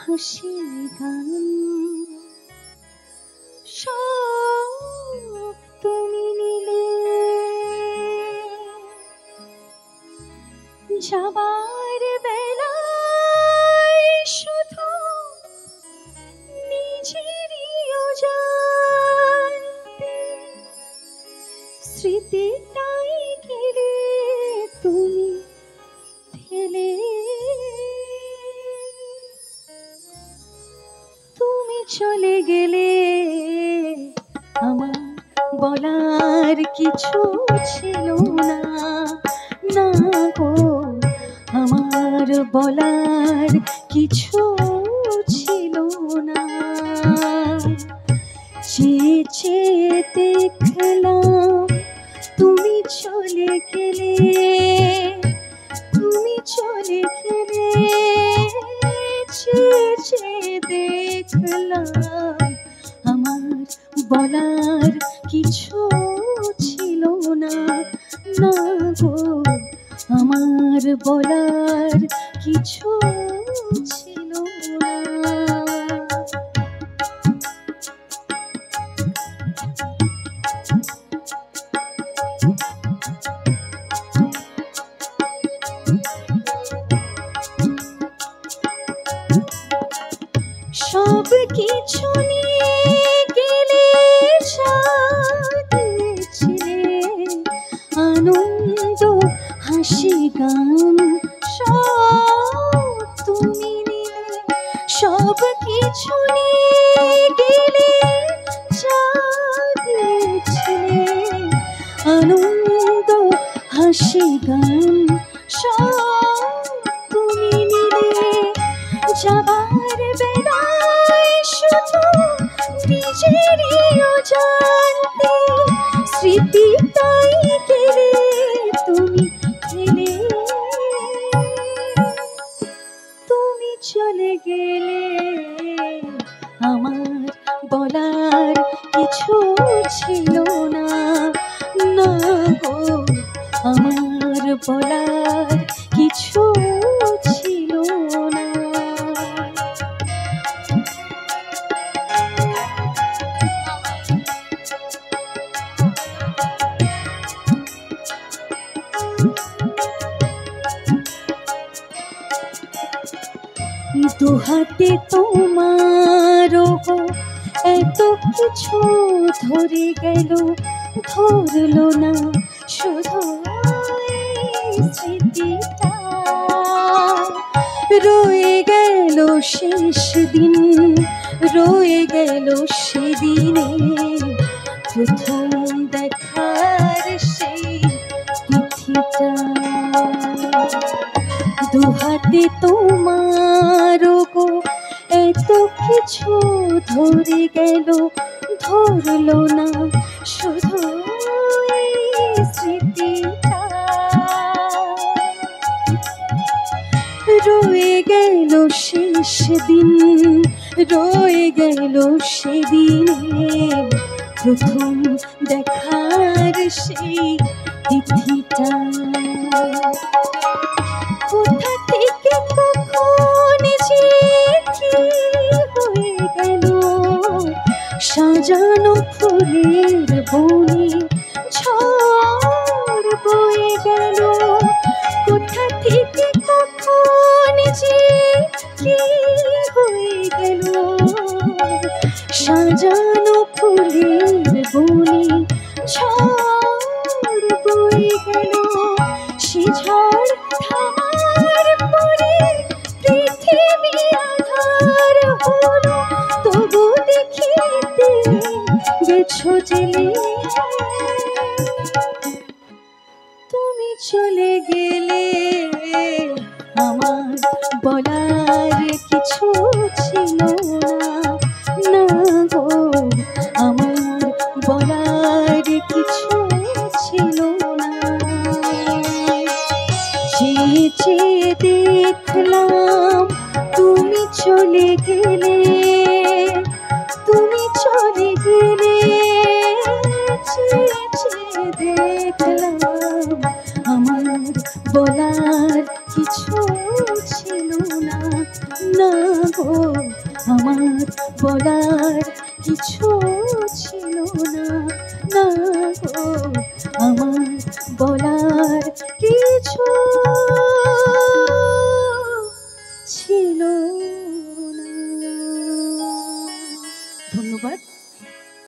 হাসি গান সব তুমি নিলে। যাবার বেলায় শুধু নিজেরই অজান্তে স্মৃতিটাই ঘিরে তুমি ফেলে। তুমি চলে গেলে আমার বলার কিছু ছিল না, না গো আমার বলার কিছু ছিল না। চেয়ে চেয়ে দেখলাম তুমি চলে গেলে, তুমি চলে গেলে। চেয়ে চেয়ে দেখলাম আমার বলার কিছু ছিল না, না গো আমার বলার কিছু ছিল না। সব কিছু নিয়ে গেলে দিয়েছিলে আনন্দ হাসি গান সব তুমি নিলে। সব কিছু নিয়ে গেলে দিয়েছিলে আনন্দ হাসি গান সব তুমি নিলে। যাবার বেলায় শুধু নিজেরই অজান্তে স্মৃতিটাই কেড়ে তুমি খেলে। তুমি চলে গেলে আমার বলার কিছু ছিল না, না গো আমার বলার কিছু ছিল না। দুহাতে তোমার এত কিছু ধরে গেল, ধরলো না শুধু স্মৃতিটা। রয়ে গেল শেষ দিন, রয়ে গেল সেদিনে প্রথম দেখার সেই তিথিটা। দুহাতে তোমার এত কিছু ধরে গেল, ধরলো না শুধু স্মৃতিটা। রয়ে গেল শেষ দিন, রয়ে গেল সেদিনে প্রথম দেখার সেই তিথিটা। কোথা থেকে কখন যে কি হয়ে গেল সাজানো ফুলের বনে ঝড় বয়ে গেল। কোথা থেকে কখন যে কি হয়ে গেল সাজানো ফুলের বনে ঝড় বয়ে গেল। সে ঝড় থামার পরে পৃথিবী আধার হলো, তবু দেখিতে গেছো জেলে। তুমি চলে গেলে আমার বলার কিছু ছিল না, না গো আমার বলার কিছু ছিল না। চেয়ে চেয়ে দেখলাম তুমি চলে গেলে, তুমি চলে গেলে। চেয়ে চেয়ে দেখলাম আমার বলার কিছু ছিল না, না গো আমার বলার কিছু ছিল না, না গো, আমার বলার কিছু